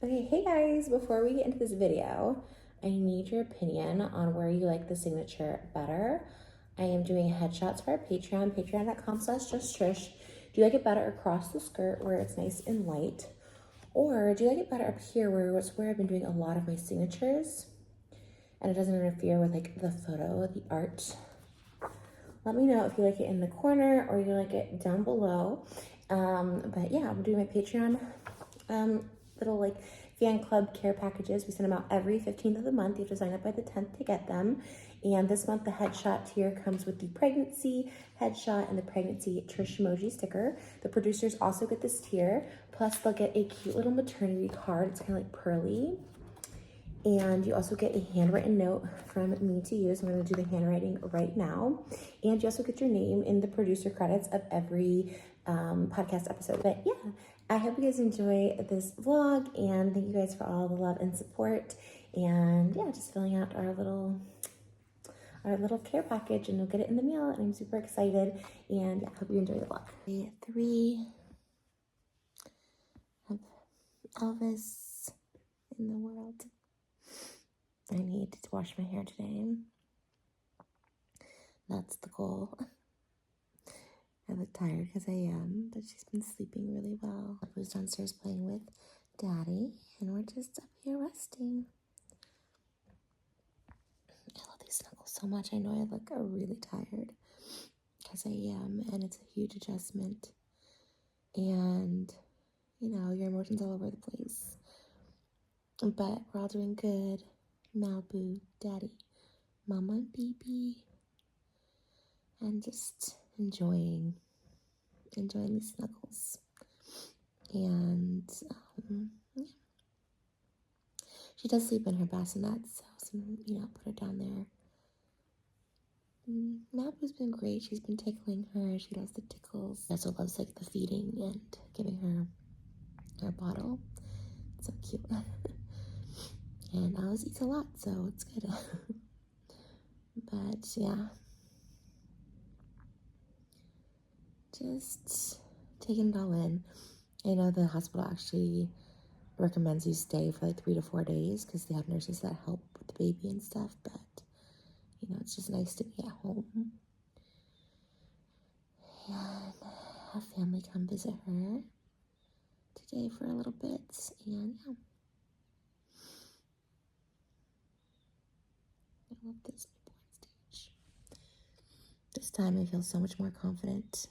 Okay, hey guys, before we get into this video, I need your opinion on where you like the signature better. I am doing headshots for our Patreon, patreon.com/justtrish. Do you like it better across the skirt where it's nice and light? Or do you like it better up here where it's where I've been doing a lot of my signatures and it doesn't interfere with like the photo, the art? Let me know if you like it in the corner or you like it down below. But yeah, I'm doing my Patreon little like fan club care packages. We send them out every 15th of the month. You have to sign up by the 10th to get them. And this month the headshot tier comes with the pregnancy headshot and the pregnancy Trish emoji sticker. The producers also get this tier. Plus they'll get a cute little maternity card. It's kind of like pearly. And you also get a handwritten note from me to use. I'm going to do the handwriting right now. And you also get your name in the producer credits of every podcast episode. But yeah, I hope you guys enjoy this vlog, and thank you guys for all the love and support. And yeah, just filling out our little care package, and you'll get it in the mail, and I'm super excited. And I hope you enjoy the vlog. Day 3 of Elvis in the world. I need to wash my hair today. That's the goal. I look tired because I am, but she's been sleeping really well. I was downstairs playing with Daddy, and we're just up here resting. I love these snuggles so much. I know I look really tired because I am, and it's a huge adjustment. And, you know, your emotions all over the place. But we're all doing good. Malibu, Daddy, Mama, and Baby. And just enjoying these snuggles. And yeah. She does sleep in her bassinet, so put her down there. Malibu's been great. She's been tickling her. She loves the tickles. She also loves like the feeding and giving her bottle. It's so cute. And Alice eats a lot, so it's good. But yeah, just taking it all in. I know the hospital actually recommends you stay for like 3 to 4 days because they have nurses that help with the baby and stuff, but it's just nice to be at home and have family come visit her today for a little bit. And yeah, I love this newborn stage. This time I feel so much more confident,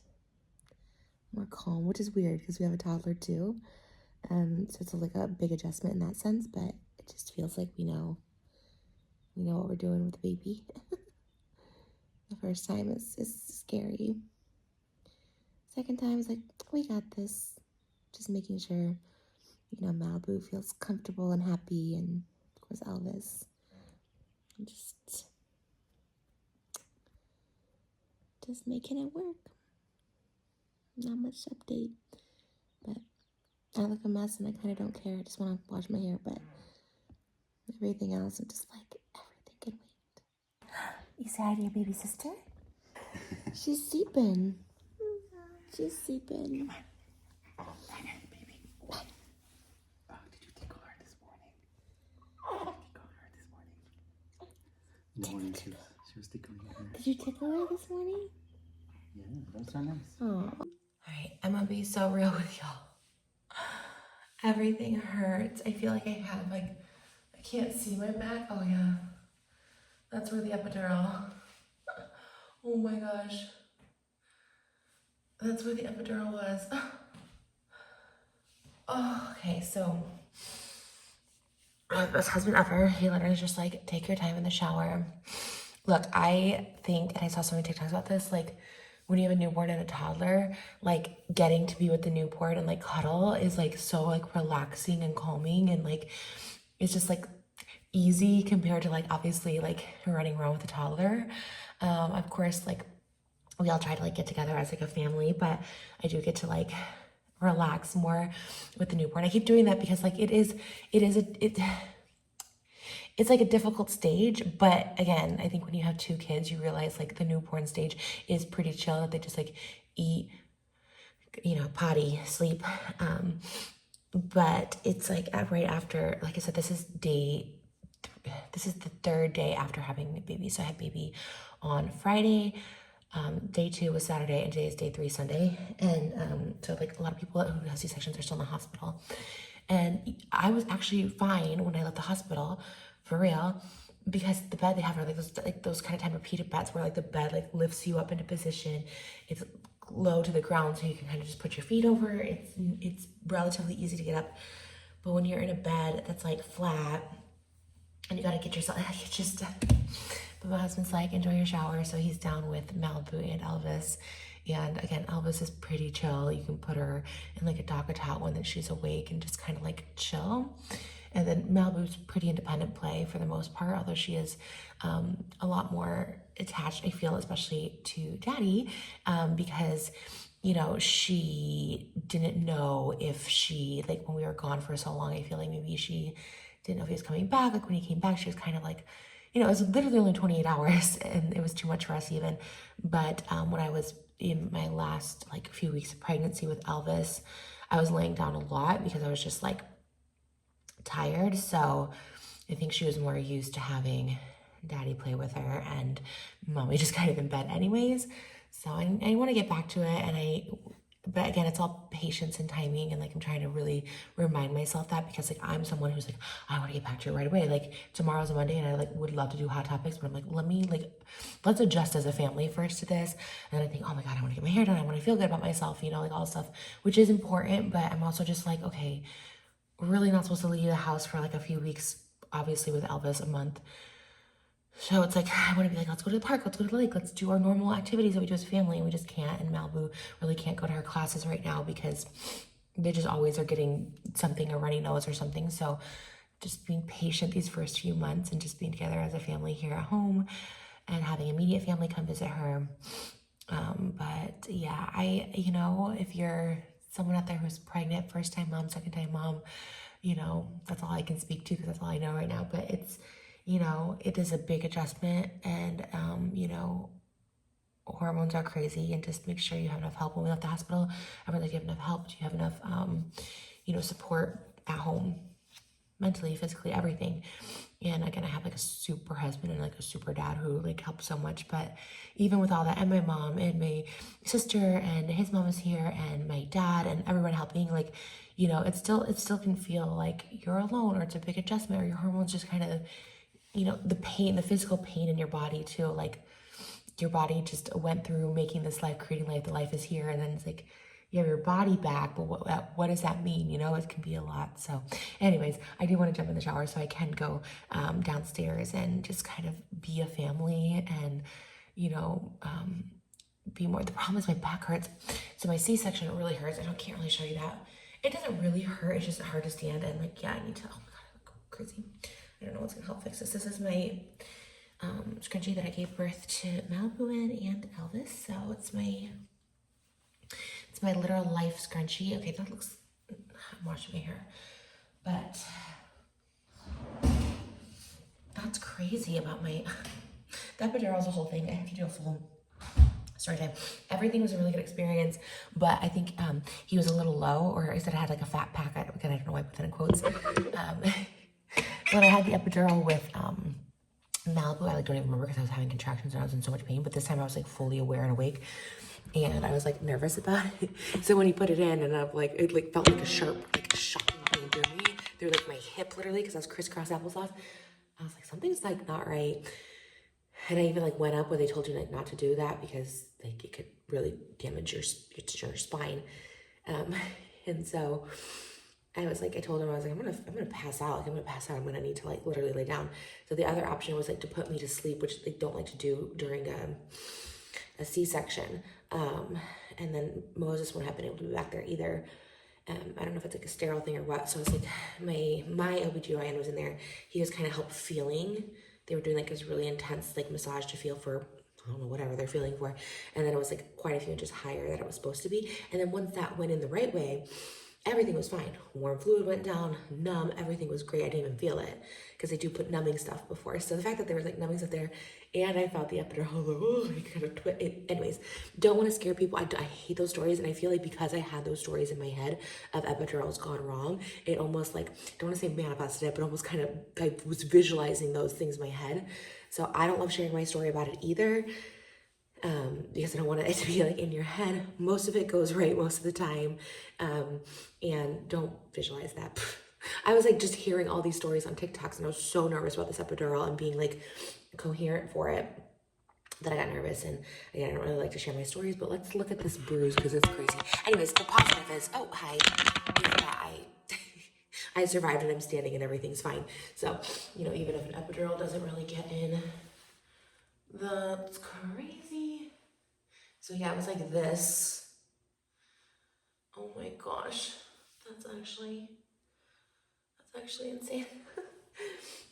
more calm, which is weird because we have a toddler too. So it's like a big adjustment in that sense, but it just feels like we know what we're doing with the baby. The first time is scary. Second time is like, we got this. Just making sure, Malibu feels comfortable and happy, and of course Elvis. And just making it work. Not much update, but I look a mess and I kind of don't care. I just want to wash my hair, but everything else, I'm just like, everything can wait. You say hi to your baby sister? She's sleeping. She's sleeping. Come on. Baby. Oh, did you tickle her this morning? In the morning she was tickling her. Did you tickle her this morning? Yeah, that's so nice. Oh. Alright, I'm gonna be so real with y'all. Everything hurts. I feel like I have I can't see my back. Oh yeah. That's where the epidural. Oh my gosh. That's where the epidural was. Oh, okay, so this husband ever, he literally is just like, take your time in the shower. Look, I think, and I saw so many TikToks about this, like when you have a newborn and a toddler, like getting to be with the newborn and like cuddle is like so like relaxing and calming, and like it's just like easy compared to like obviously like running around with a toddler. Of course, like we all try to like get together as like a family, but I do get to like relax more with the newborn. I keep doing that because like it's like a difficult stage, but again, I think when you have 2 kids, you realize like the newborn stage is pretty chill, that they just like eat, potty, sleep, but it's like right after, like I said, this is the third day after having the baby. So I had baby on Friday. Day 2 was Saturday, and today is day 3, Sunday. And so like a lot of people who have C-sections are still in the hospital. And I was actually fine when I left the hospital, for real, because the bed they have are like those kind of Tempur-Pedic beds where like the bed like lifts you up into position. It's low to the ground, so you can kind of just put your feet over. It's relatively easy to get up. But when you're in a bed that's like flat and you gotta get yourself, it's just. But my husband's like, enjoy your shower, so he's down with Malibu and Elvis. And again, Elvis is pretty chill. You can put her in like a dog towel when she's awake and just kind of like chill. And then Malibu's pretty independent play for the most part, although she is a lot more attached, I feel, especially to Daddy, because, you know, she didn't know if she, like when we were gone for so long, I feel like maybe she didn't know if he was coming back. Like when he came back, she was kind of like, you know, it was literally only 28 hours and it was too much for us even. But when I was in my last like few weeks of pregnancy with Elvis, I was laying down a lot because I was just like tired. So I think she was more used to having Daddy play with her and Mommy just kind of in bed anyways. So I want to get back to it, but again, it's all patience and timing, and like I'm trying to really remind myself that, because like I'm someone who's like, I want to get back to it right away. Like tomorrow's a Monday and I like would love to do hot topics, but I'm like, let's adjust as a family first to this. And then I think, oh my God, I want to get my hair done, I want to feel good about myself, you know, like all this stuff, which is important. But I'm also just like, okay, we're really not supposed to leave the house for like a few weeks, obviously with Elvis, a month. So it's like, I want to be like, let's go to the park, let's go to the lake, let's do our normal activities that we do as a family. And we just can't. And Malibu really can't go to her classes right now because they just always are getting something, a runny nose or something. So just being patient these first few months and just being together as a family here at home and having immediate family come visit her. But yeah, you know, if you're someone out there who's pregnant, first time mom, second time mom, you know, that's all I can speak to because that's all I know right now. But it's, you know, it is a big adjustment, and, you know, hormones are crazy, and just make sure you have enough help. When we left the hospital, I was like, do you have enough help? Do you have enough, you know, support at home, mentally, physically, everything? And again, I have like a super husband and like a super dad who like helps so much. But even with all that, and my mom and my sister and his mom is here and my dad and everyone helping, like, you know, it still can feel like you're alone, or it's a big adjustment, or your hormones just kind of, you know, the pain, the physical pain in your body too. Like your body just went through making this life, creating life, the life is here. And then it's like, you have your body back, but what does that mean? You know, it can be a lot. So anyways, I do want to jump in the shower so I can go downstairs and just kind of be a family and, you know, be more. The problem is my back hurts. So my C-section really hurts. I can't really show you that. It doesn't really hurt. It's just hard to stand. And like, yeah, I need to, oh my God, I look crazy. I don't know what's gonna help fix this. This is my scrunchie that I gave birth to Malibu in and Elvis. So it's my literal life scrunchie. Okay, that looks, I'm washing my hair. But that's crazy about my, the epidural is a whole thing. I have to do a full story time. Everything was a really good experience, but I think he was a little low, or I said I had like a fat pack. Again, I don't know why I put that in quotes. When I had the epidural with Malibu, I like don't even remember because I was having contractions and I was in so much pain. But this time I was like fully aware and awake, and I was like nervous about it. So when he put it in, and I'm like, it like felt like a sharp, like a shocking pain through me, through like my hip, literally, because I was crisscross applesauce. I was like, something's like not right. And I even like went up where they told you like not to do that because like it could really damage your spine. And so I was like, I told him, I was like, I'm gonna pass out. Like I'm gonna pass out. I'm gonna need to like literally lay down. So the other option was like to put me to sleep, which they don't like to do during a C-section. And then Moses wouldn't have been able to be back there either. I don't know if it's like a sterile thing or what. So I was like, my OBGYN was in there. He was kind of help feeling. They were doing like this really intense like massage to feel for, I don't know, whatever they're feeling for. And then it was like quite a few inches higher than it was supposed to be. And then once that went in the right way, everything was fine. Warm fluid went down, numb, everything was great. I didn't even feel it because they do put numbing stuff before. So the fact that there was like numbing stuff there and I felt the epidural, I was like, oh, I kind of anyways, don't want to scare people. I hate those stories. And I feel like because I had those stories in my head of epidurals gone wrong, it almost like, don't want to say manifested it, but almost kind of, I was visualizing those things in my head. So I don't love sharing my story about it either. Because I don't want it to be like in your head. Most of it goes right most of the time. And don't visualize that. I was like just hearing all these stories on TikToks and I was so nervous about this epidural and being like coherent for it that I got nervous. And again, I don't really like to share my stories, but let's look at this bruise because it's crazy. Anyways, the positive is, oh, hi. Yeah, I survived and I'm standing and everything's fine. So, you know, even if an epidural doesn't really get in, that's crazy. So yeah, it was like this. Oh my gosh, that's actually insane.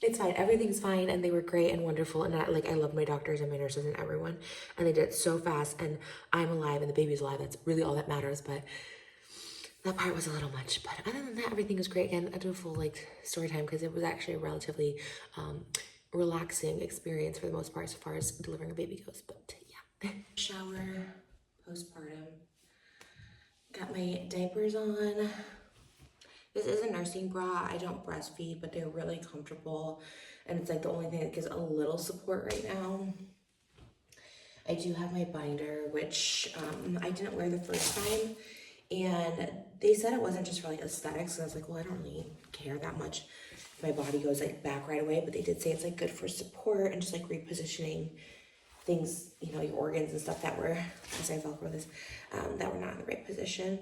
It's fine, everything's fine, and they were great and wonderful, and I love my doctors and my nurses and everyone, and they did it so fast, and I'm alive and the baby's alive. That's really all that matters. But that part was a little much. But other than that, everything was great. Again, I do a full like story time because it was actually a relatively relaxing experience for the most part as far as delivering a baby goes. But yeah. Shower, postpartum. Got my diapers on. This is a nursing bra. I don't breastfeed, but they're really comfortable. And it's like the only thing that gives a little support right now. I do have my binder, which I didn't wear the first time. And they said it wasn't just for like aesthetics. And I was like, well, I don't really care that much if my body goes like back right away. But they did say it's like good for support and just like repositioning things, you know, your organs and stuff that were, as I Velcro this, that were not in the right position.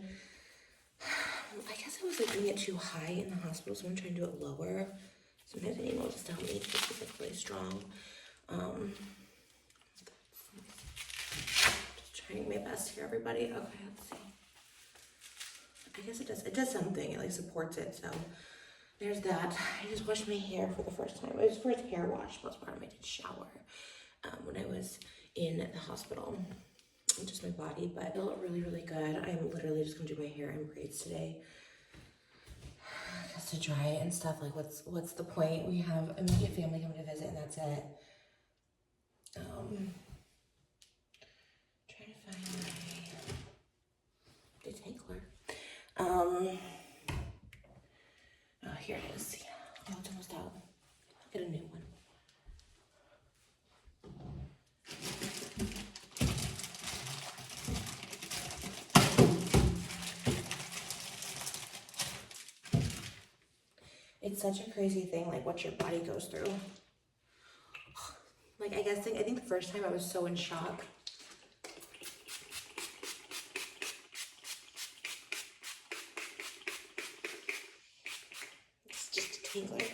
I guess I was like doing it too high in the hospital, so I'm trying to do it lower. Sometimes I need more just to help me because it's like really strong. Just trying my best here, everybody. Okay, let's see. I guess it does something. It like supports it. So there's that. I just washed my hair for the first time. It was first hair wash postpartum. I did shower when I was in the hospital. Just my body, but it felt really, really good. I'm literally just gonna do my hair in braids today. Just to dry it and stuff. Like what's the point? We have immediate family coming to visit and that's it. Trying to find my detangler. Oh, here it is. Oh, it's almost out. I'll get a new one. It's such a crazy thing, like what your body goes through. Like I think the first time I was so in shock. It's just a tangler. I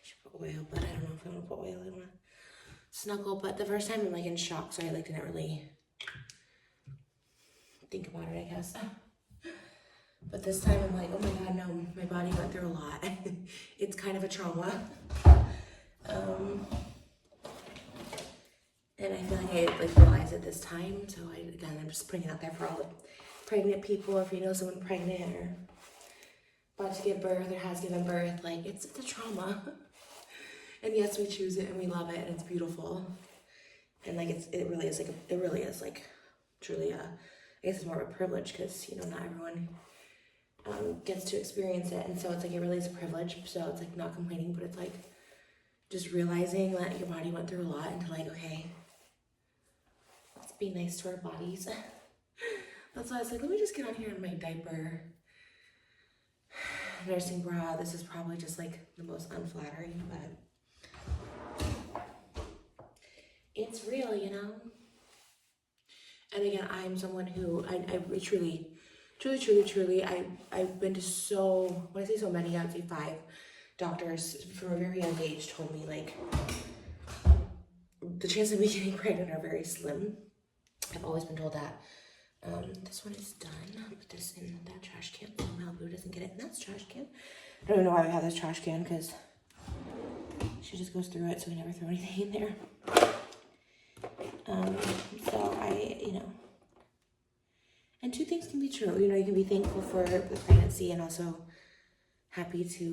should put oil, but I don't know if I want to put oil. I want to snuggle, but the first time I'm like in shock, so I like didn't really think about it, I guess. But this time I'm like, oh my God, no, my body went through a lot. It's kind of a trauma. And I feel like I like realized it this time. So I'm just putting it out there for all the pregnant people. If you know someone pregnant or about to give birth or has given birth, like it's a trauma. And yes, we choose it and we love it and it's beautiful. And like it really is like truly I guess it's more of a privilege because you know not everyone gets to experience it, and so it's like it really is a privilege. So it's like not complaining, but it's like just realizing that your body went through a lot and to like, okay, let's be nice to our bodies. That's why I was like, let me just get on here in my diaper nursing bra. This is probably just like the most unflattering, but it's real, you know. And again, I'm someone who I truly, I've been to when I say so many, I would say 5 doctors from a very young age told me like the chances of me getting pregnant are very slim. I've always been told that. This one is done. I'll put this in that trash can so Malibu doesn't get it in that trash can. I don't even know why we have this trash can because she just goes through it, so we never throw anything in there. So And two things can be true. You know, you can be thankful for the pregnancy and also happy to,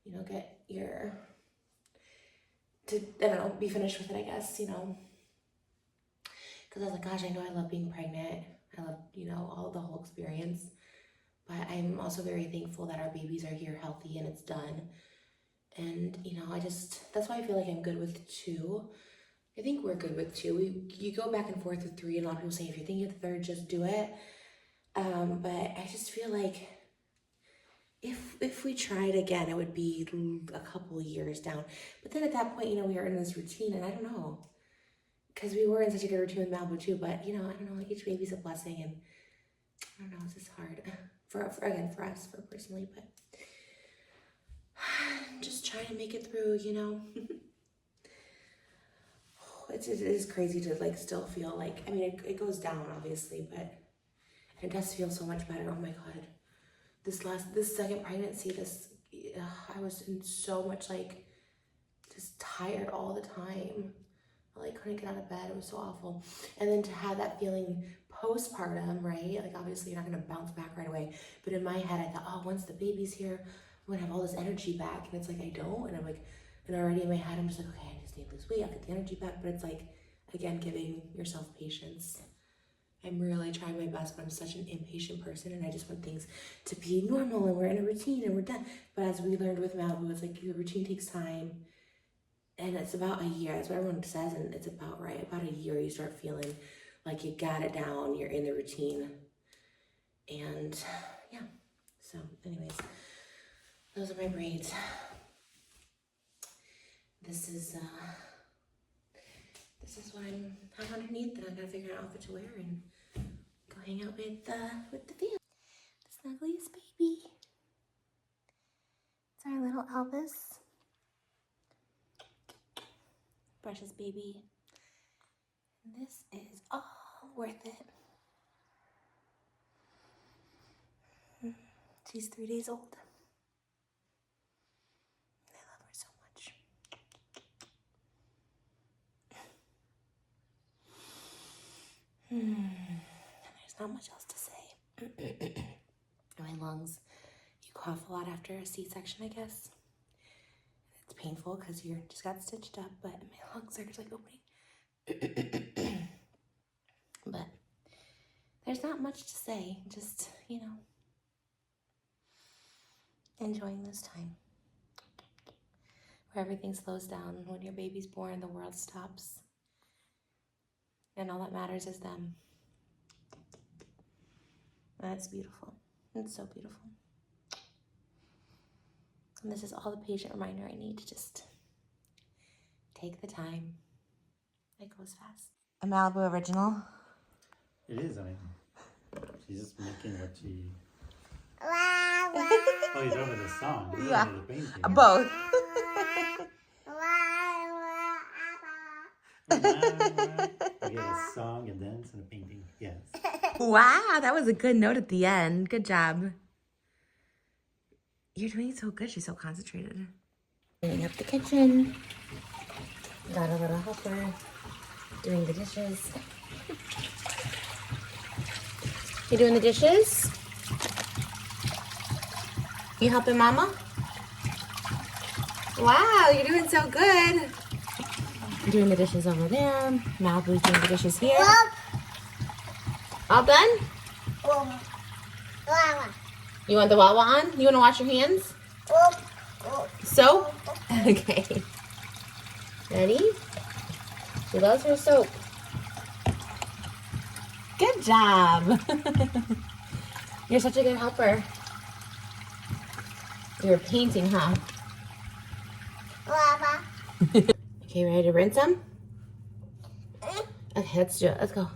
you know, get your, to, I don't know, be finished with it, I guess, you know. Because I was like, gosh, I know I love being pregnant. I love, you know, all the whole experience. But I'm also very thankful that our babies are here healthy and it's done. And, you know, that's why I feel like I'm good with 2. I think we're good with 2. You go back and forth with 3, and a lot of people say, if you're thinking of the 3rd, just do it. But I just feel like if we tried again, it would be a couple of years down. But then at that point, you know, we were in this routine, and I don't know, because we were in such a good routine with Malibu too. But you know, I don't know, each baby's a blessing, and I don't know, it's just hard for us, for personally, but just trying to make it through, you know. It is crazy to like still feel like, I mean, it goes down obviously, but it does feel so much better. Oh my God. This second pregnancy, I was in so much like, just tired all the time. I like couldn't get out of bed. It was so awful. And then to have that feeling postpartum, right? Like obviously you're not gonna bounce back right away. But in my head, I thought, oh, once the baby's here, I'm gonna have all this energy back. And it's like, I don't. And I'm like, and already in my head, I'm just like, okay, I just need to lose weight. I'll get the energy back. But it's like, again, giving yourself patience. I'm really trying my best, but I'm such an impatient person and I just want things to be normal and we're in a routine and we're done. But as we learned with Malibu, it's like the routine takes time and it's about a year. That's what everyone says, and it's about right. About a year, you start feeling like you got it down, you're in the routine. And yeah, so anyways, those are my braids. This is what I'm underneath, and I gotta figure out an outfit to wear and go hang out with the family. The snuggliest baby. It's our little Elvis. Precious baby. And this is all worth it. She's 3 days old. I love her so much. There's not much else to say. My lungs, you cough a lot after a C-section, I guess. It's painful because you just got stitched up, but my lungs are just like opening. But there's not much to say, just, you know, enjoying this time where everything slows down. When your baby's born, the world stops. And all that matters is them. That's beautiful. It's so beautiful. And this is all the patient reminder I need to just take the time. It goes fast. A Malibu original. It is, I mean, she's just making what she... Oh, you're talking about the song. You're Yeah, talking about the painting. both. You get a song, a dance, and a painting. Yes. Wow, that was a good note at the end. Good job. You're doing so good. She's so concentrated. Cleaning up the kitchen. Got a little helper doing the dishes. You doing the dishes? You helping Mama? Wow, you're doing so good. I'm doing the dishes over there. Malibu's doing the dishes here. All done? You want the Wawa on? You want to wash your hands? Soap? Okay. Ready? She loves her soap. Good job. You're such a good helper. You're painting, huh? Okay, ready to rinse them? Okay, let's do it. Let's go.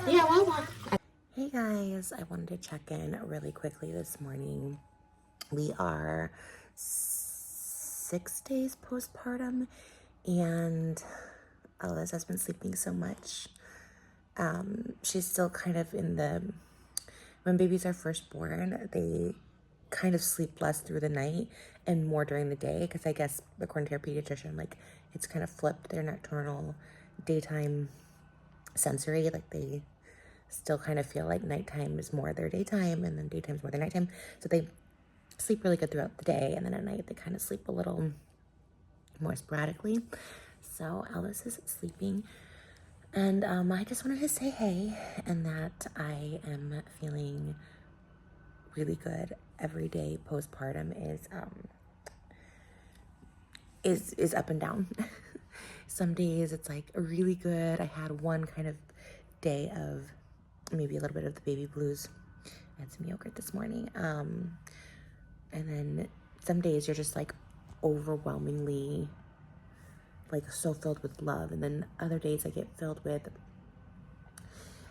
Yeah, Wawa. Hey guys, I wanted to check in really quickly this morning. We are 6 days postpartum, and Eliz has been sleeping so much. She's still kind of in when babies are first born, they kind of sleep less through the night and more during the day, because I guess according to your pediatrician, like it's kind of flipped their nocturnal daytime sensory, like they still kind of feel like nighttime is more their daytime and then daytime is more their nighttime. So they sleep really good throughout the day, and then at night they kind of sleep a little more sporadically. So Elvis is sleeping, and I just wanted to say hey, and that I am feeling really good. Every day postpartum is up and down. Some days it's like really good. I had one kind of day of maybe a little bit of the baby blues. I had some yogurt this morning. And then some days you're just like overwhelmingly like so filled with love. And then other days I get filled with,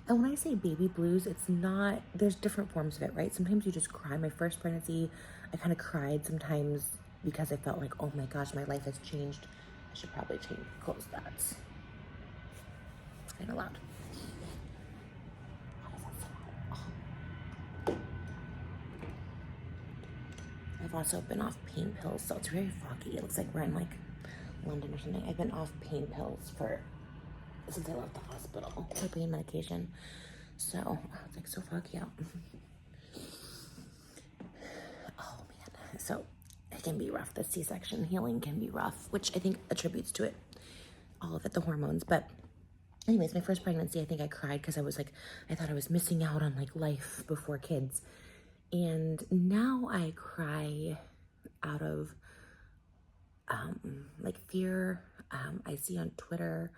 and when I say baby blues, it's not, there's different forms of it, right? Sometimes you just cry. My first pregnancy, I kind of cried sometimes because I felt like, oh my gosh, my life has changed. I should probably close that. It's kind of loud. I've also been off pain pills, so it's very foggy. It looks like we're in like London or something. I've been off pain pills since I left the hospital for pain medication. So it's like so foggy out. Oh man. So it can be rough. The C-section healing can be rough, which I think attributes to it, all of it, the hormones. But anyways, my first pregnancy, I think I cried because I thought I was missing out on like life before kids. And now I cry out of like fear. I see on Twitter,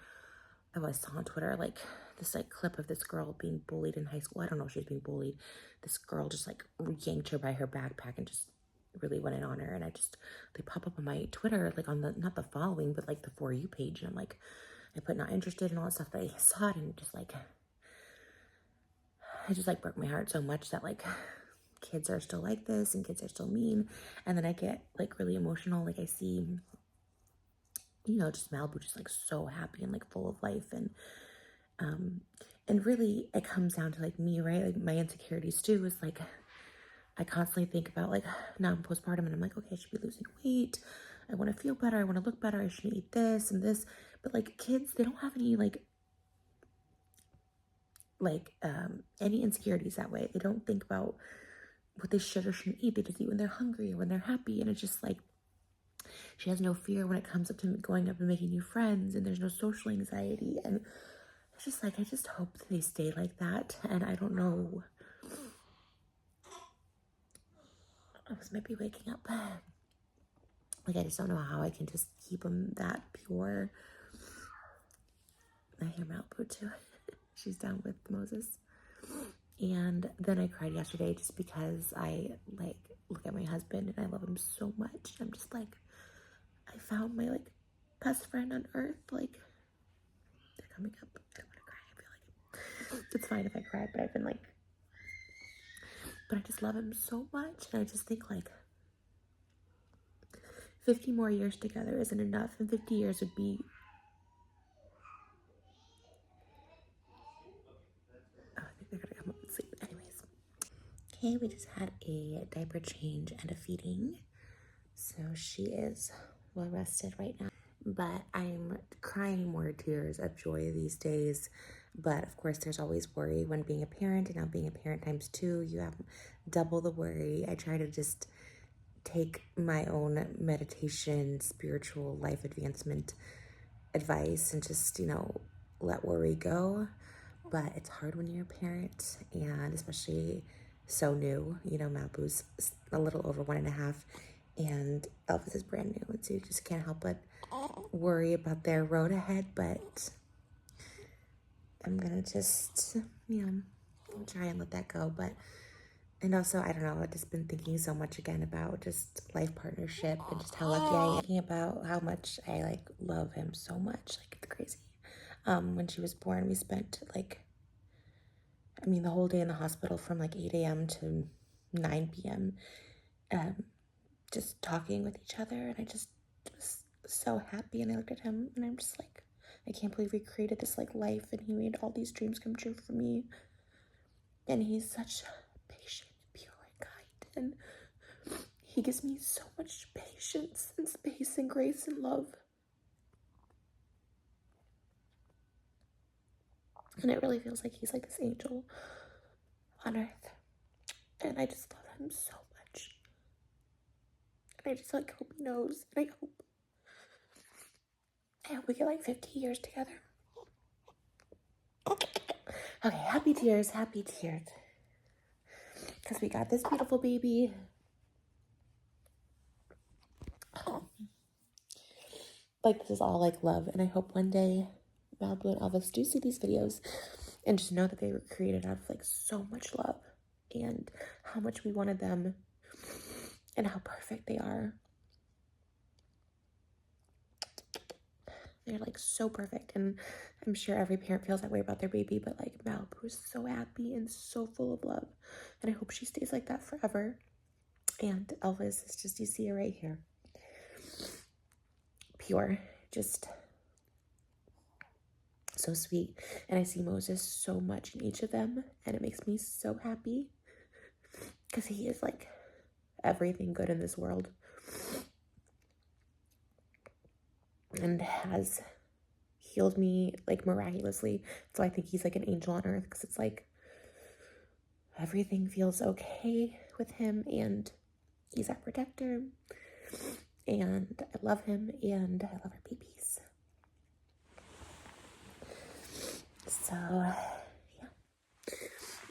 I saw on Twitter like this like clip of this girl being bullied in high school. I don't know if she was being bullied. This girl just like yanked her by her backpack and just really went in on her. And they pop up on my Twitter, like on the, not the following, but like the For You page. And I'm like, I put not interested and all that stuff, but I saw it and it just like broke my heart so much that like kids are still like this and kids are still mean. And then I get like really emotional. Like I see, just Malibu just like so happy and like full of life. And really it comes down to like me, right? Like my insecurities too is like, I constantly think about like now I'm postpartum and I'm like, okay, I should be losing weight. I want to feel better. I want to look better. I shouldn't eat this and this. But like kids, they don't have any any insecurities that way. They don't think about what they should or shouldn't eat. They just eat when they're hungry or when they're happy. And it's just like, she has no fear when it comes up to going up and making new friends, and there's no social anxiety. And it's just like, I just hope that they stay like that. And I don't know. I was maybe waking up. Like, I just don't know how I can just keep them that pure. I hear Malibu too. She's down with Moses. And then I cried yesterday just because I like look at my husband and I love him so much. I'm just like, I found my like best friend on earth. Like, they're coming up. I don't want to cry. I feel like it's fine if I cry, but but I just love him so much. And I just think like 50 more years together isn't enough, and 50 years would be, oh, I think they're gonna come up and sleep. Anyways, okay, we just had a diaper change and a feeding, so she is well rested right now. But I'm crying more tears of joy these days. But of course, there's always worry when being a parent, and now being a parent times 2, you have double the worry. I try to just take my own meditation, spiritual life advancement advice and just, let worry go. But it's hard when you're a parent, and especially so new. Malibu's a little over 1.5, and Elvis is brand new, and so you just can't help but worry about their road ahead. But I'm gonna just, try and let that go. And also, I don't know, I've just been thinking so much again about just life partnership and just how lucky I am. Thinking about how much I like love him so much, like it's crazy. When she was born, we spent the whole day in the hospital from like 8 a.m. to 9 p.m. Just talking with each other, and I just was so happy. And I looked at him and I'm just like, I can't believe we created this like life, and he made all these dreams come true for me. And he's such patient and pure and kind, and he gives me so much patience and space and grace and love. And it really feels like he's like this angel on earth. And I just love him so much. And I just like hope he knows. And I hope we get like 50 years together. Okay, happy tears, happy tears. Because we got this beautiful baby. Like, this is all like love. And I hope one day Malibu and Elvis do see these videos and just know that they were created out of like so much love and how much we wanted them and how perfect they are. They're like so perfect, and I'm sure every parent feels that way about their baby, but like Malibu is so happy and so full of love, and I hope she stays like that forever. And Elvis is just, you see it right here, pure, just so sweet. And I see Moses so much in each of them, and it makes me so happy because he is like everything good in this world and has healed me like miraculously. So I think he's like an angel on earth, because it's like everything feels okay with him, and he's our protector, and I love him, and I love our babies. So yeah,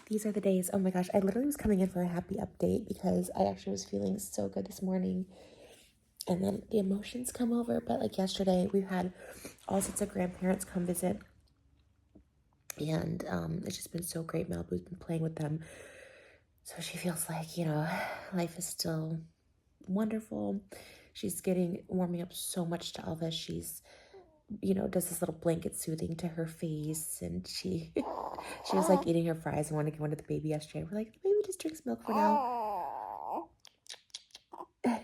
these are the days. Oh my gosh, I literally was coming in for a happy update because I actually was feeling so good this morning, and then the emotions come over. But like yesterday, we've had all sorts of grandparents come visit, and it's just been so great. Malibu's been playing with them, so she feels like, you know, life is still wonderful. She's warming up so much to Elvis. She's, you know, does this little blanket soothing to her face, and she was like eating her fries and wanted to give one to the baby yesterday. We're like, the baby just drinks milk for now. Her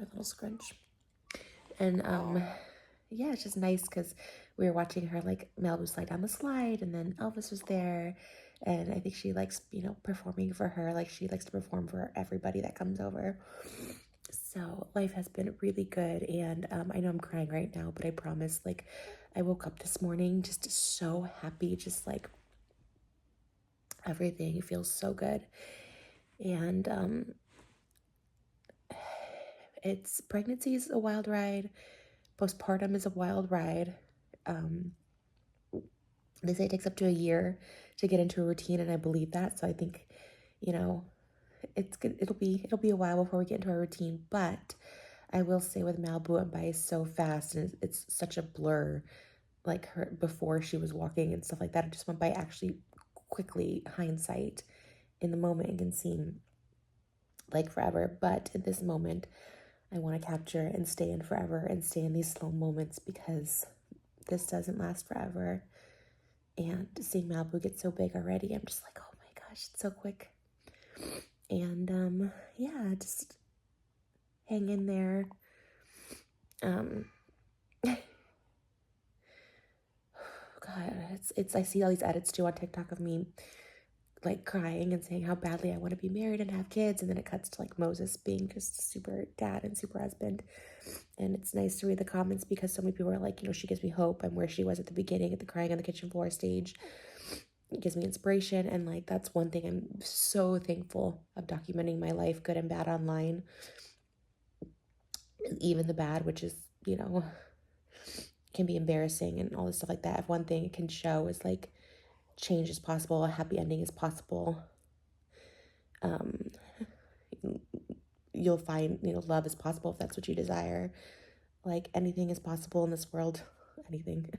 little scrunch. And yeah, it's just nice because we were watching her, like, Malibu slide down the slide, and then Elvis was there, and I think she likes, you know, performing for her. Like, she likes to perform for everybody that comes over. So life has been really good, and I know I'm crying right now, but I promise, like, I woke up this morning just so happy, just like everything feels so good. And pregnancy is a wild ride. Postpartum is a wild ride. They say it takes up to a year to get into a routine, and I believe that. So I think, you know, it's good. It'll be a while before we get into our routine. But I will say, with Malibu, it by so fast, and it's such a blur. Like, her before she was walking and stuff like that, it just went by actually quickly. Hindsight, in the moment, it can seem like forever, but in this moment, I want to capture and stay in forever and stay in these slow moments, because this doesn't last forever. And seeing Malibu get so big already, I'm just like, oh my gosh, it's so quick. And yeah, just hang in there. God, it's I see all these edits too on TikTok of me like crying and saying how badly I want to be married and have kids, and then it cuts to like Moses being just a super dad and super husband. And it's nice to read the comments, because so many people are like, you know, she gives me hope. I'm where she was at the beginning, at the crying on the kitchen floor stage. It gives me inspiration, and like that's one thing I'm so thankful of, documenting my life, good and bad, online. Even the bad, which is, you know, can be embarrassing and all this stuff like that. If one thing it can show is like change is possible, a happy ending is possible. You'll find, you know, love is possible if that's what you desire. Like, anything is possible in this world. Anything.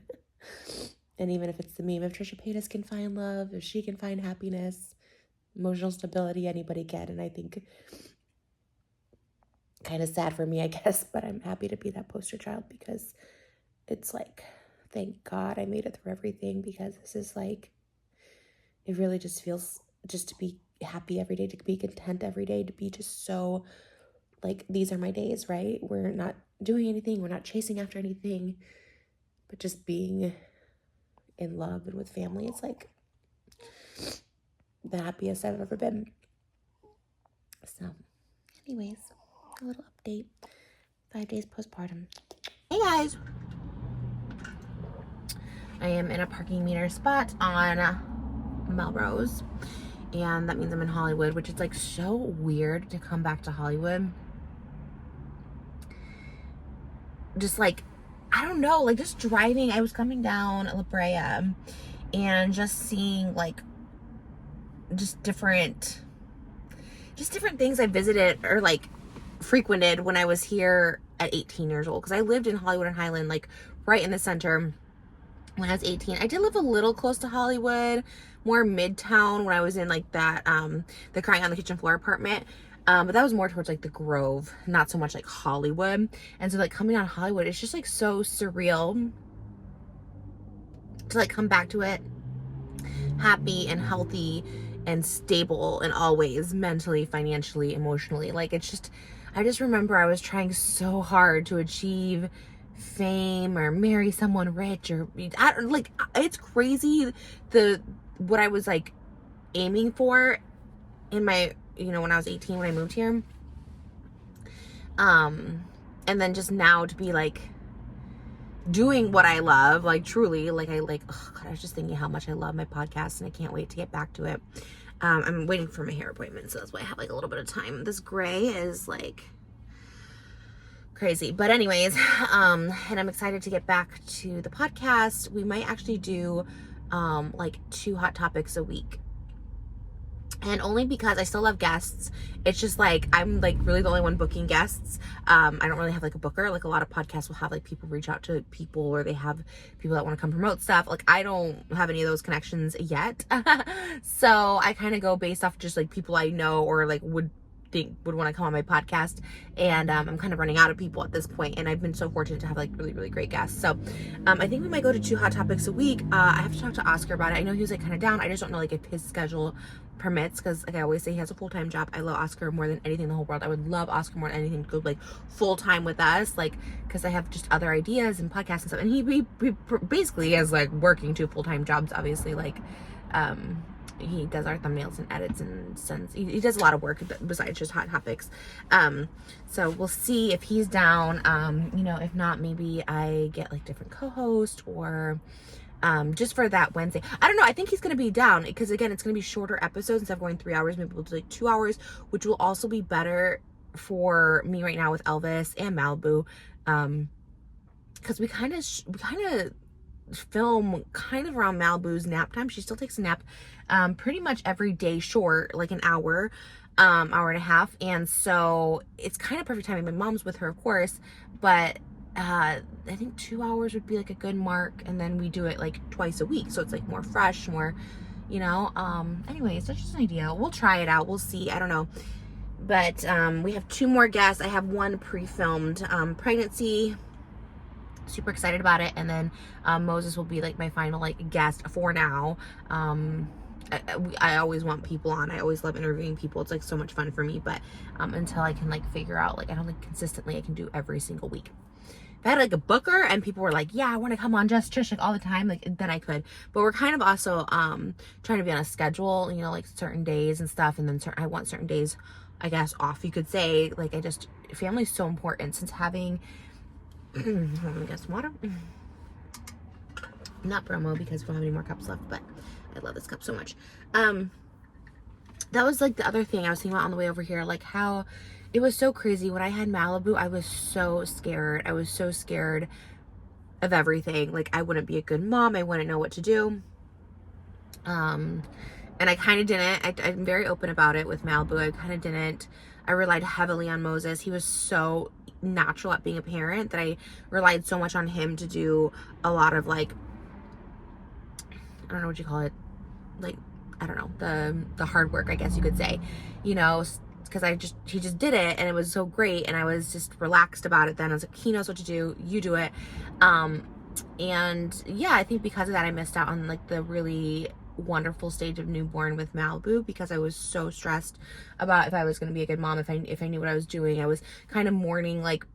And even if it's the meme, if Trisha Paytas can find love, if she can find happiness, emotional stability, anybody can. And I think, kind of sad for me, I guess, but I'm happy to be that poster child, because it's like, thank God I made it through everything, because this is like, it really just feels, just to be happy every day, to be content every day, to be just so like, these are my days, right? We're not doing anything, we're not chasing after anything, but just being in love and with family. It's like the happiest I've ever been. So anyways, a little update. 5 days postpartum. Hey guys, I am in a parking meter spot on Melrose, and that means I'm in Hollywood, which is like so weird to come back to Hollywood. Just like, I don't know, like just driving, I was coming down La Brea and just seeing like just different things I visited or like frequented when I was here at 18 years old, because I lived in Hollywood and Highland, like right in the center when I was 18. I did live a little close to Hollywood, more midtown when I was in like that the Crying on the Kitchen Floor apartment, but that was more towards like the Grove, not so much like Hollywood. And so like coming on Hollywood, it's just like so surreal to like come back to it happy and healthy and stable in all ways, mentally, financially, emotionally. Like it's just, I just remember I was trying so hard to achieve fame or marry someone rich, or like it's crazy what I was like aiming for in my, when I was 18, when I moved here, and then just now to be like doing what I love, like truly, like oh God, I was just thinking how much I love my podcast and I can't wait to get back to it. I'm waiting for my hair appointment, so that's why I have like a little bit of time. This gray is like crazy, but anyways, and I'm excited to get back to the podcast. We might actually do like 2 hot topics a week, and only because I still love guests. It's just like I'm like really the only one booking guests. I don't really have like a booker. Like a lot of podcasts will have like people reach out to people, or they have people that want to come promote stuff. Like I don't have any of those connections yet. So I kind of go based off just like people I know or like would want to come on my podcast, and I'm kind of running out of people at this point, and I've been so fortunate to have like really, really great guests. So I think we might go to 2 hot topics a week. I have to talk to Oscar about it. I know he was like kind of down. I just don't know like if his schedule permits, because like I always say, he has a full-time job. I love Oscar more than anything in the whole world. I would love Oscar more than anything to go like full-time with us, like because I have just other ideas and podcasts and stuff, and he basically is like working 2 full-time jobs, obviously. Like he does our thumbnails and edits and sends, he does a lot of work besides just hot topics. So we'll see if he's down. If not, maybe I get like different co-host, or just for that Wednesday. I don't know. I think he's going to be down, because again, it's going to be shorter episodes. Instead of going 3 hours, maybe we'll do like 2 hours, which will also be better for me right now with Elvis and Malibu. Cause we kind of film kind of around Malibu's nap time. She still takes a nap pretty much every day, short, like an hour, hour and a half. And so it's kind of perfect timing. My mom's with her, of course, but I think 2 hours would be like a good mark. And then we do it like twice a week. So it's like more fresh, more, anyways, that's just an idea. We'll try it out. We'll see. I don't know. But we have 2 more guests. I have one pre-filmed pregnancy. Super excited about it. And then Moses will be like my final like guest for now. I always want people on. I always love interviewing people. It's like so much fun for me. But until I can like figure out, like I don't think consistently I can do every single week. If I had like a booker and people were like, yeah, I want to come on Just Trish like all the time, like then I could. But we're kind of also trying to be on a schedule, like certain days and stuff. And then I want certain days, I guess, off, you could say. Like family's so important, since having let me get some water. Not promo, because we don't have any more cups left, but I love this cup so much. That was like the other thing I was thinking about on the way over here, like how it was so crazy. When I had Malibu, I was so scared. I was so scared of everything. Like I wouldn't be a good mom. I wouldn't know what to do. And I kind of didn't. I'm very open about it with Malibu. I kind of didn't. I relied heavily on Moses. He was so natural at being a parent that I relied so much on him to do a lot of like, I don't know what you call it, like, I don't know, the hard work, I guess you could say, because he just did it, and it was so great, and I was just relaxed about it then. I was like, he knows what to do, you do it. And yeah, I think because of that I missed out on like the really wonderful stage of newborn with Malibu, because I was so stressed about if I was going to be a good mom, if I knew what I was doing. I was kind of mourning like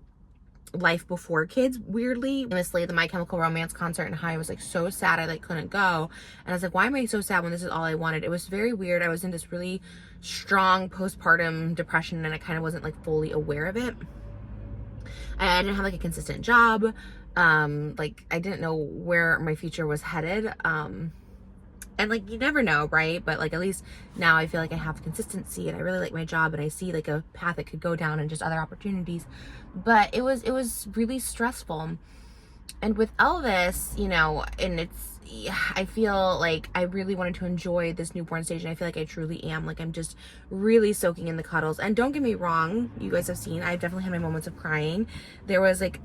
life before kids, weirdly. Honestly, the My Chemical Romance concert in High was like so sad. I like couldn't go, and I was like, why am I so sad when this is all I wanted? It was very weird. I was in this really strong postpartum depression, and I kind of wasn't like fully aware of it. I didn't have like a consistent job. Like I didn't know where my future was headed. And like you never know, right? But like at least now I feel like I have consistency and I really like my job and I see like a path it could go down and just other opportunities. But it was really stressful. And with Elvis, you know, and I feel like I really wanted to enjoy this newborn stage, and I feel like I truly am. Like I'm just really soaking in the cuddles. And don't get me wrong, you guys have seen, I've definitely had my moments of crying. There was like,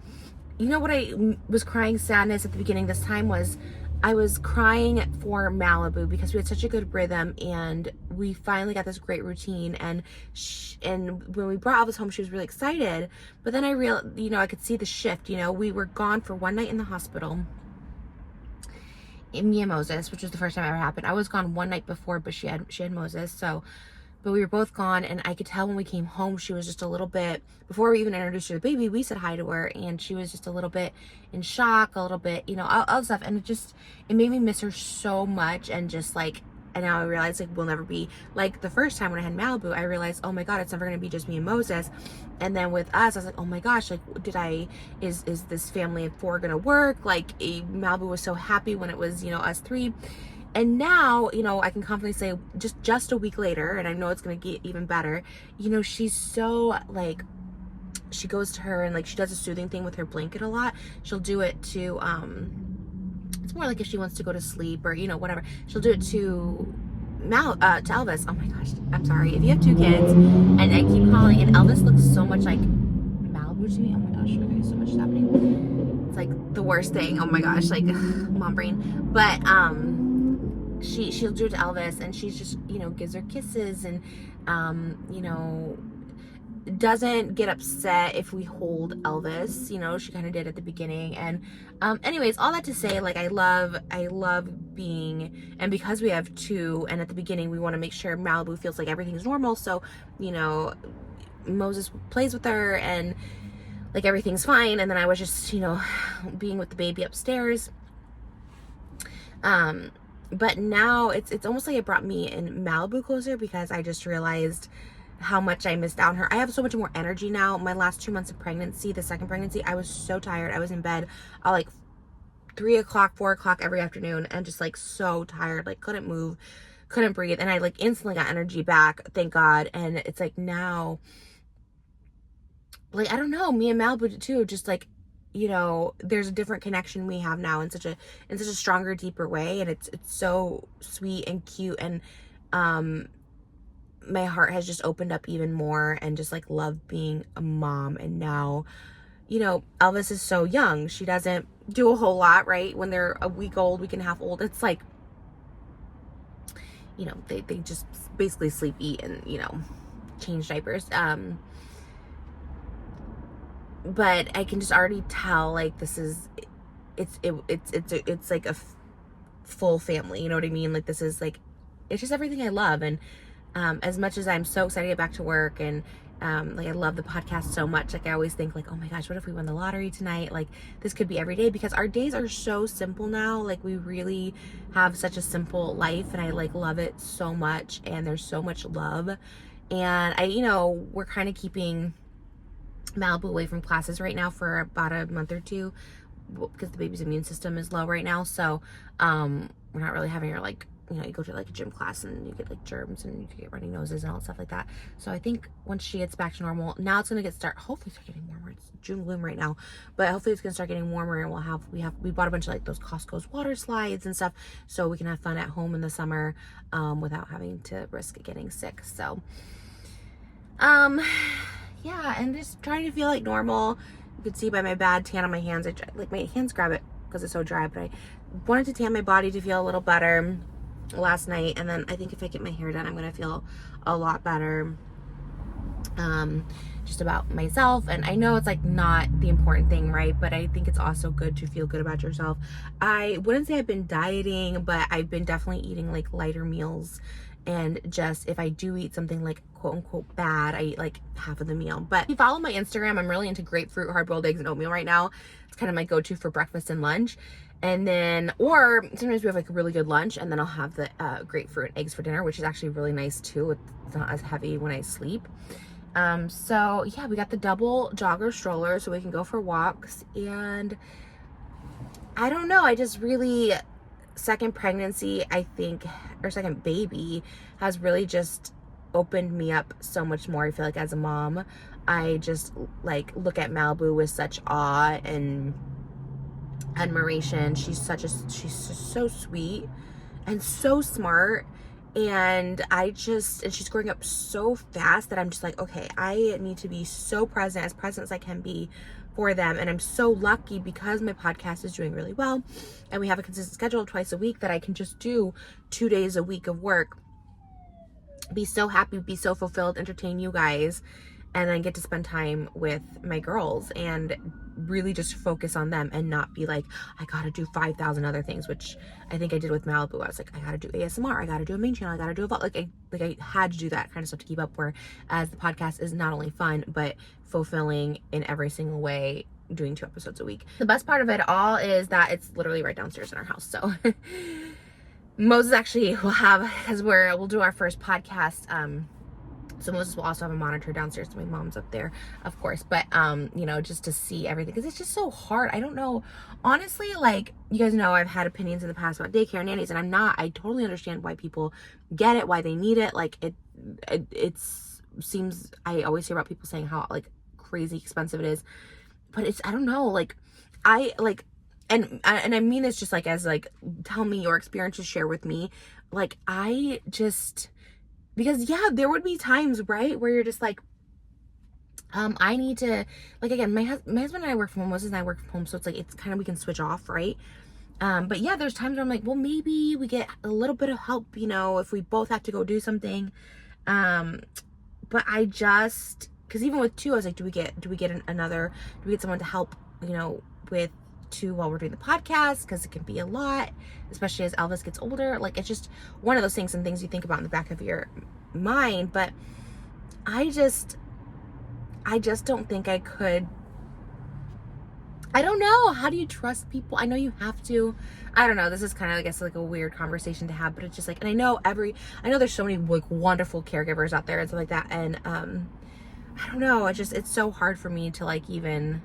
you know what, I was crying sadness at the beginning this time was I was crying for Malibu because we had such a good rhythm and we finally got this great routine, and when we brought Elvis home she was really excited, but then you know, I could see the shift. You know, we were gone for one night in the hospital, in me and Moses, which was the first time it ever happened. I was gone one night before, but she had Moses, so but we were both gone, and I could tell when we came home she was just a little bit, before we even introduced her to the baby, we said hi to her, and she was just a little bit in shock, a little bit, you know, all stuff, and it made me miss her so much. And just like, and now I realize like we'll never be like the first time when I had Malibu. I realized, oh my God, it's never gonna be just me and Moses. And then with us, I was like, oh my gosh, like is this family of four gonna work? Like Malibu was so happy when it was, you know, us three. And now, you know, I can confidently say just a week later, and I know it's going to get even better, you know, she's so like, she goes to her and like she does a soothing thing with her blanket a lot. She'll do it to, it's more like if she wants to go to sleep or, you know, whatever. She'll do it to Elvis. Oh my gosh, I'm sorry. If you have two kids and I keep calling, and Elvis looks so much like Malibu to me. Oh my gosh, okay, so much is happening. It's like the worst thing. Oh my gosh, like mom brain. But, she'll do it to Elvis, and she's just, you know, gives her kisses, and you know, doesn't get upset if we hold Elvis. You know, she kind of did at the beginning. And anyways, all that to say, like I love being, and because we have two, and at the beginning we want to make sure Malibu feels like everything's normal, so you know, Moses plays with her and like everything's fine. And then I was just, you know, being with the baby upstairs. But now it's almost like it brought me and Malibu closer, because I just realized how much I missed out on her. I have so much more energy now. My last 2 months of pregnancy, the second pregnancy, I was so tired. I was in bed at like 3 o'clock, 4 o'clock every afternoon, and just like so tired, like couldn't move, couldn't breathe. And I like instantly got energy back, thank God. And it's like now, like, I don't know, me and Malibu too, just like, you know, there's a different connection we have now in such a stronger, deeper way. And it's so sweet and cute. And my heart has just opened up even more, and just like love being a mom. And now, you know, Elvis is so young. She doesn't do a whole lot, right? When they're a week old, week and a half old, it's like, you know, they just basically sleep, eat, and, you know, change diapers. But I can just already tell, like, this is, it's like a full family, you know what I mean? Like, this is like, it's just everything I love. And as much as I'm so excited to get back to work, and like I love the podcast so much, like I always think like, oh my gosh, what if we won the lottery tonight? Like this could be every day, because our days are so simple now. Like we really have such a simple life, and I like love it so much, and there's so much love. And you know, we're kind of keeping Malibu away from classes right now for about a month or two, because the baby's immune system is low right now. So we're not really having her, like, you know, you go to like a gym class and you get like germs and you can get runny noses and all stuff like that. So I think once she gets back to normal, now it's gonna hopefully start getting warmer. It's June gloom right now, but hopefully it's gonna start getting warmer, and we bought a bunch of like those Costco's water slides and stuff, so we can have fun at home in the summer without having to risk getting sick. So yeah, and just trying to feel like normal. You can see by my bad tan on my hands, like my hands grab it because it's so dry, but I wanted to tan my body to feel a little better last night. And then I think if I get my hair done, I'm gonna feel a lot better just about myself. And I know it's like not the important thing, right? But I think it's also good to feel good about yourself. I wouldn't say I've been dieting, but I've been definitely eating like lighter meals. And just if I do eat something like quote unquote bad, I eat like half of the meal. But if you follow my Instagram, I'm really into grapefruit, hard-boiled eggs, and oatmeal right now. It's kind of my go-to for breakfast and lunch. And then, or sometimes we have like a really good lunch, and then I'll have the grapefruit and eggs for dinner, which is actually really nice too. It's not as heavy when I sleep. So yeah, we got the double jogger stroller so we can go for walks. And I don't know. I just really, second pregnancy, I think, or second baby has really just opened me up so much more. I feel like as a mom, I just like look at Malibu with such awe and admiration. She's so sweet and so smart. And she's growing up so fast that I'm just like, okay, I need to be so present as I can be for them. And I'm so lucky because my podcast is doing really well and we have a consistent schedule of twice a week that I can just do 2 days a week of work, be so happy, be so fulfilled, entertain you guys, and then get to spend time with my girls and really just focus on them and not be like, I gotta do 5,000 other things, which I think I did with Malibu. I was like, I gotta do ASMR, I gotta do a main channel, I gotta do a vlog. I had to do that kind of stuff to keep up, whereas the podcast is not only fun, but fulfilling in every single way, doing 2 episodes a week. The best part of it all is that it's literally right downstairs in our house. So Moses actually will have, because we'll do our first podcast, so Moses will also have a monitor downstairs. So my mom's up there, of course. But, you know, just to see everything. Because it's just so hard. I don't know. Honestly, like, you guys know I've had opinions in the past about daycare and nannies. And I totally understand why people get it, why they need it. Like, it seems, I always hear about people saying how, like, crazy expensive it is. But I don't know. Like, and I mean this just, like, as, like, tell me your experiences, share with me. Like, because yeah, there would be times, right, where you're just like, I need to, like, again, my husband and I work from home, Moses and I work from home, so it's like, it's kind of, we can switch off, right? But yeah, there's times where I'm like, well, maybe we get a little bit of help, you know, if we both have to go do something. But because even with 2, I was like, do we get someone to help, you know, with 2 while we're doing the podcast, because it can be a lot, especially as Elvis gets older. Like, it's just one of those things and things you think about in the back of your mind. But I just don't think I could. I don't know. How do you trust people? I know you have to. I don't know. This is kind of, I guess, like a weird conversation to have, but it's just like, and I know there's so many like wonderful caregivers out there and stuff like that. And I don't know. It's so hard for me to like even,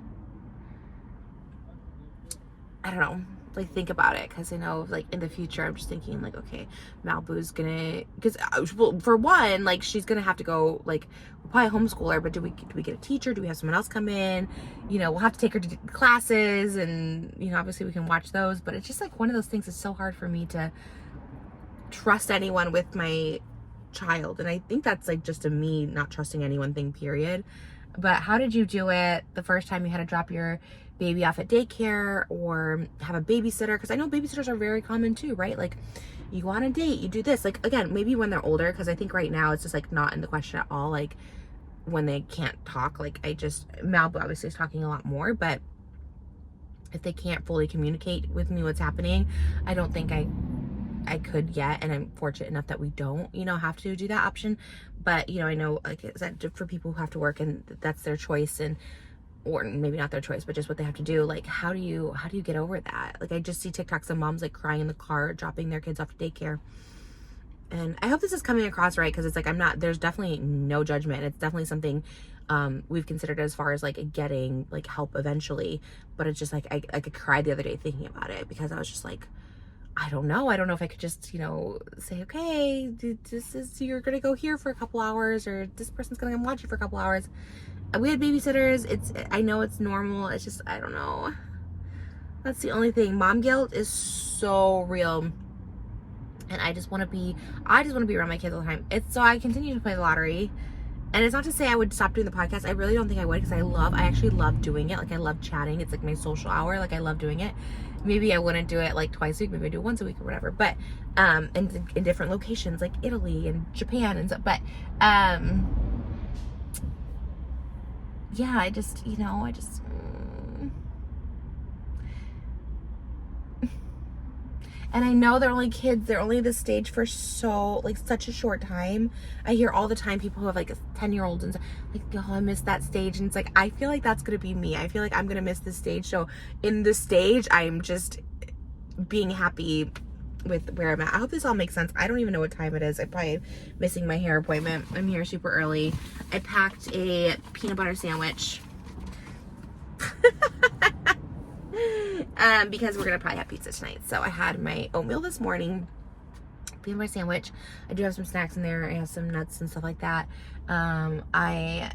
I don't know, like think about it, because I know like in the future I'm just thinking like, okay, Malibu's gonna, because well, for one, like she's gonna have to go, like we'll probably homeschool her, but do we get a teacher? Do we have someone else come in? You know, we'll have to take her to classes, and you know, obviously we can watch those, but it's just like one of those things. It's so hard for me to trust anyone with my child, and I think that's like just a me not trusting anyone thing, period. But how did you do it the first time you had to drop your baby off at daycare or have a babysitter? Because I know babysitters are very common too, right? Like, you go on a date, you do this. Like, again, maybe when they're older, because I think right now it's just like not in the question at all. Like, when they can't talk, like Malibu obviously is talking a lot more, but if they can't fully communicate with me what's happening, I don't think I could yet, and I'm fortunate enough that we don't, you know, have to do that option. But, you know, I know, like, is that for people who have to work and that's their choice, and or maybe not their choice, but just what they have to do. Like, how do you get over that? Like, I just see TikToks of moms like crying in the car, dropping their kids off to daycare. And I hope this is coming across right, because it's like, there's definitely no judgment. It's definitely something we've considered as far as like getting like help eventually. But it's just like, I could cry the other day thinking about it, because I was just like, I don't know if I could just, you know, say, okay, you're gonna go here for a couple hours, or this person's gonna come watch you for a couple hours. We had babysitters. I know it's normal. It's just, I don't know. That's the only thing. Mom guilt is so real. And I just want to be around my kids all the time. So I continue to play the lottery. And it's not to say I would stop doing the podcast. I really don't think I would, because I actually love doing it. Like, I love chatting. It's like my social hour. Like, I love doing it. Maybe I wouldn't do it like twice a week. Maybe I do it once a week or whatever. But, in different locations, like Italy and Japan and stuff. But, yeah, I just and I know they're only kids. They're only this stage for such a short time. I hear all the time people who have like 10-year-olds and like, oh, I missed that stage. And it's like, I feel like that's going to be me. I feel like I'm going to miss this stage. So in this stage, I'm just being happy with where I'm at. I hope this all makes sense. I don't even know what time it is. I'm probably missing my hair appointment. I'm here super early. I packed a peanut butter sandwich. because we're gonna probably have pizza tonight. So I had my oatmeal this morning, peanut butter sandwich. I do have some snacks in there. I have some nuts and stuff like that. I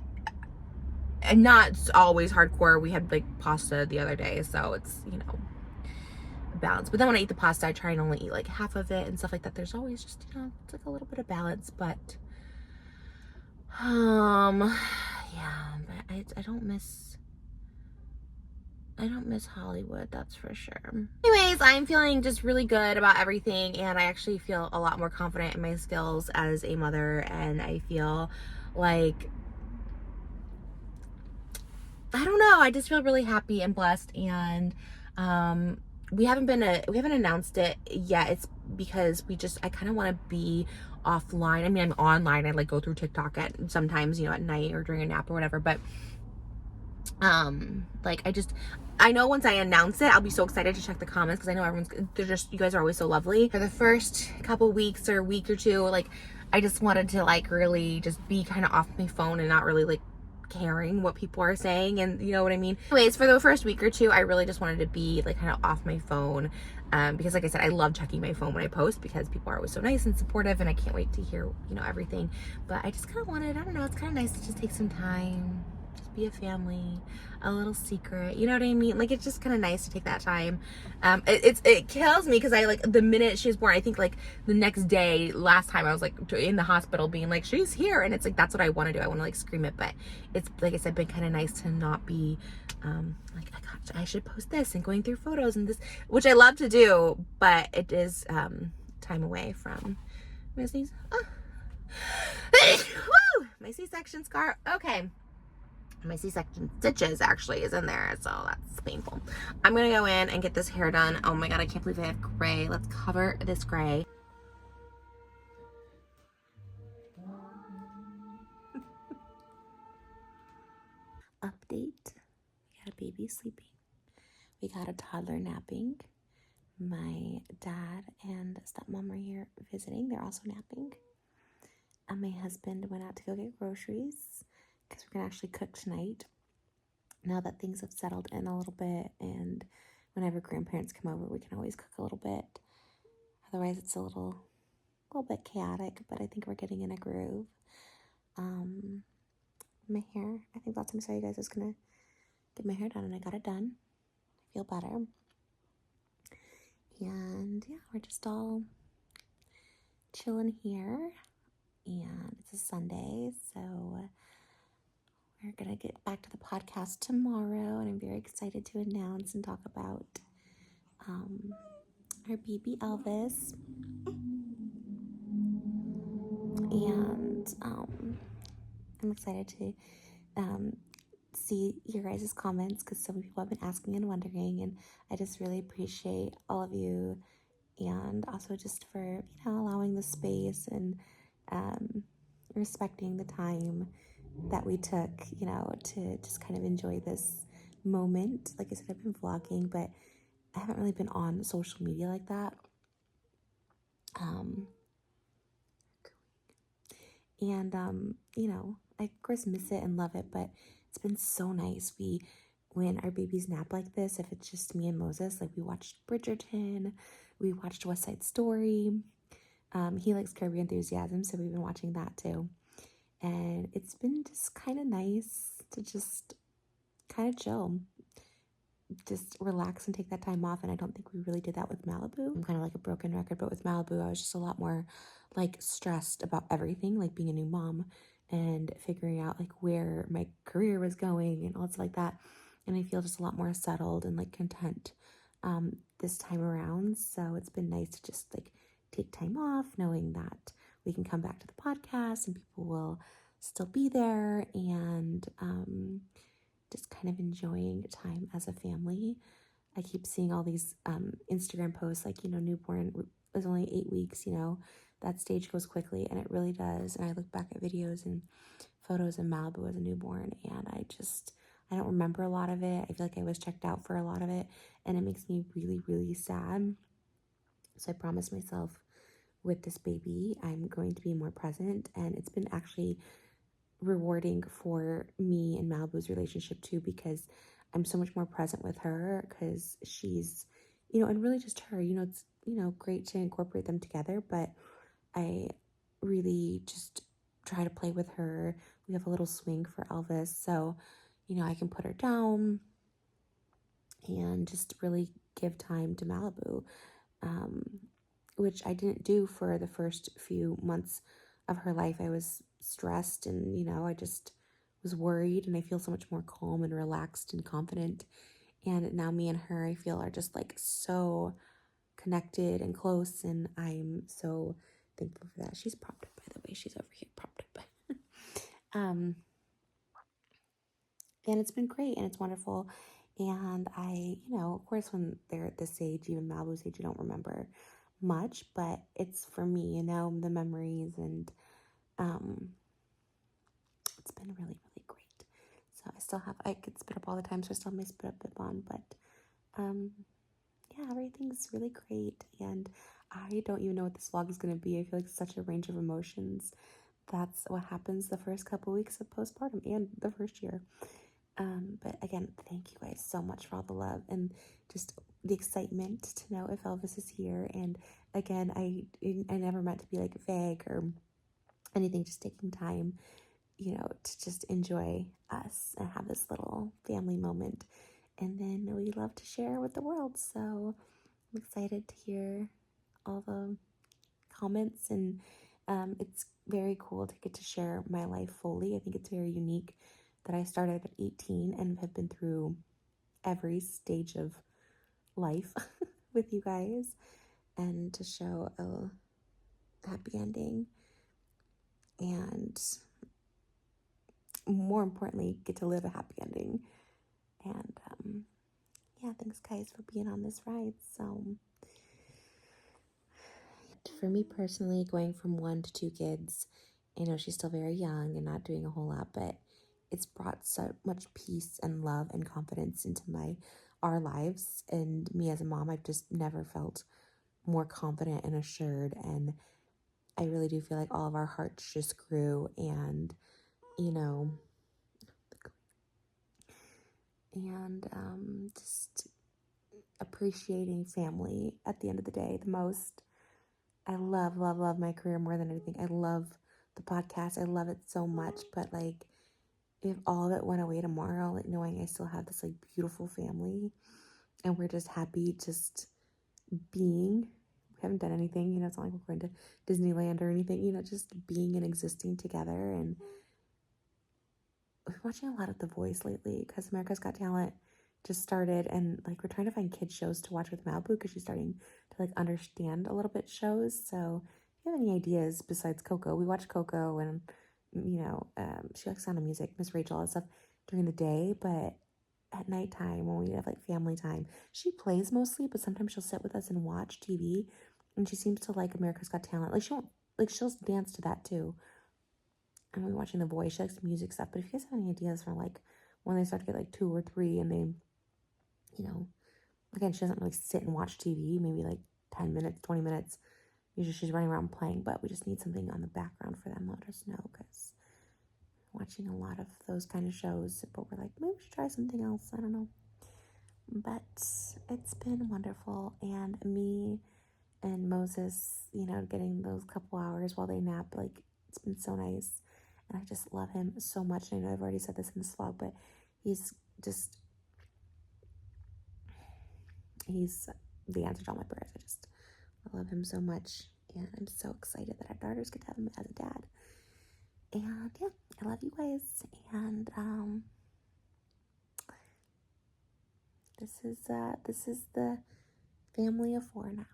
am not always hardcore. We had like pasta the other day, so it's, you know, balance. But then when I eat the pasta, I try and only eat like half of it and stuff like that. There's always just, you know, it's like a little bit of balance. But yeah, but I don't miss Hollywood, that's for sure. Anyways, I'm feeling just really good about everything, and I actually feel a lot more confident in my skills as a mother, and I feel like, I don't know, I just feel really happy and blessed. And we haven't announced it yet. It's because I kind of want to be offline. I mean, I'm online. I like go through TikTok sometimes, you know, at night or during a nap or whatever, but like I know once I announce it, I'll be so excited to check the comments, because I know you guys are always so lovely. For the first couple weeks or week or two, like I just wanted to like really just be kind of off my phone and not really like caring what people are saying, and you know what I mean. Anyways, for the first week or two, I really just wanted to be like kind of off my phone, because like I said, I love checking my phone when I post, because people are always so nice and supportive, and I can't wait to hear, you know, everything. But I just kind of wanted, I don't know, it's kind of nice to just take some time, just be a family, a little secret, you know what I mean? Like, it's just kind of nice to take that time. It kills me, because I, like, the minute she was born, I think like the next day, last time I was like in the hospital being like, she's here, and it's like, that's what I want to do. I want to like scream it. But it's, like I said, been kind of nice to not be like, I should post this and going through photos and this, which I love to do, but it is time away from my sneeze. Woo! My C-section scar. Okay. My C-section stitches actually is in there, so that's painful. I'm gonna go in and get this hair done. Oh my god, I can't believe I have gray. Let's cover this gray. Update. We got a baby sleeping. We got a toddler napping. My dad and stepmom are here visiting. They're also napping. And my husband went out to go get groceries, because we're gonna actually cook tonight, now that things have settled in a little bit, and whenever grandparents come over, we can always cook a little bit. Otherwise, it's a little bit chaotic, but I think we're getting in a groove. My hair, I think last time I saw you guys, I was gonna get my hair done, and I got it done. I feel better. And yeah, we're just all chilling here, and it's a Sunday, so we're gonna get back to the podcast tomorrow, and I'm very excited to announce and talk about our baby Elvis. And I'm excited to see your guys' comments, because some people have been asking and wondering, and I just really appreciate all of you, and also just for, you know, allowing the space and respecting the time that we took, you know, to just kind of enjoy this moment. Like I said, I've been vlogging, but I haven't really been on social media like that. You know, I of course miss it and love it, but it's been so nice. When our babies nap like this, if it's just me and Moses, like we watched Bridgerton, we watched West Side Story. He likes Curb Your Enthusiasm, so we've been watching that too. And it's been just kind of nice to just kind of chill, just relax and take that time off. And I don't think we really did that with Malibu. I'm kind of like a broken record, but with Malibu, I was just a lot more like stressed about everything, like being a new mom and figuring out like where my career was going and all stuff like that. And I feel just a lot more settled and like content this time around. So it's been nice to just like take time off, knowing that we can come back to the podcast and people will still be there, and just kind of enjoying time as a family. I keep seeing all these Instagram posts like, you know, newborn is only 8 weeks, you know, that stage goes quickly, and it really does. And I look back at videos and photos of Malibu as a newborn, and I don't remember a lot of it. I feel like I was checked out for a lot of it, and it makes me really, really sad. So I promised myself with this baby, I'm going to be more present, and it's been actually rewarding for me and Malibu's relationship too, because I'm so much more present with her because she's, and really just her, it's, great to incorporate them together, but I really just try to play with her. We have a little swing for Elvis, so, I can put her down and just really give time to Malibu, which I didn't do for the first few months of her life. I was stressed and, I just was worried, and I feel so much more calm and relaxed and confident. And now me and her, I feel, are just like so connected and close, and I'm so thankful for that. She's propped up, by the way. She's over here propped up. And it's been great and it's wonderful. And I, of course, when they're at this age, even Malibu's age, you don't remember much, but it's for me, the memories, and it's been really, really great. So I could spit up all the time, so I still have my spit up bib on, but yeah, everything's really great. And I don't even know what this vlog is going to be. I feel like such a range of emotions. That's what happens the first couple weeks of postpartum and the first year. But again, thank you guys so much for all the love and just the excitement to know if Elvis is here. And again, I never meant to be like vague or anything, just taking time, to just enjoy us and have this little family moment. And then we love to share with the world. So I'm excited to hear all the comments, and it's very cool to get to share my life fully. I think it's very unique that I started at 18 and have been through every stage of life with you guys, and to show a happy ending, and more importantly, get to live a happy ending. And yeah, thanks guys for being on this ride. So for me personally, going from 1 to 2 kids, I know she's still very young and not doing a whole lot, but it's brought so much peace and love and confidence into our lives. And me as a mom, I've just never felt more confident and assured. And I really do feel like all of our hearts just grew, and, just appreciating family at the end of the day the most. I love, love, love my career more than anything. I love the podcast. I love it so much. But like, if all of it went away tomorrow, like knowing I still have this like beautiful family and we're just happy just being, we haven't done anything, it's not like we're going to Disneyland or anything, just being and existing together. And we're watching a lot of The Voice lately because America's Got Talent just started, and like we're trying to find kids shows to watch with Malibu because she's starting to like understand a little bit shows. So if you have any ideas besides Coco, we watch Coco, and she likes Sound of Music, Miss Rachel, and stuff during the day, but at nighttime when we have like family time, she plays mostly, but sometimes she'll sit with us and watch TV, and she seems to like America's Got Talent. Like she'll dance to that too. And we're watching The Voice. She likes music stuff. But if you guys have any ideas for like when they start to get like 2 or 3 and they, again, she doesn't really sit and watch TV, maybe like 10 minutes, 20 minutes. Usually she's running around playing, but we just need something on the background for them. Let us know, because watching a lot of those kind of shows, but we're like, maybe we should try something else. I don't know. But it's been wonderful. And me and Moses, getting those couple hours while they nap, like, it's been so nice. And I just love him so much. I know I've already said this in this vlog, but he's the answer to all my prayers. I love him so much. And I'm so excited that our daughters get to have him as a dad. And yeah, I love you guys. And this is the family of 4 now.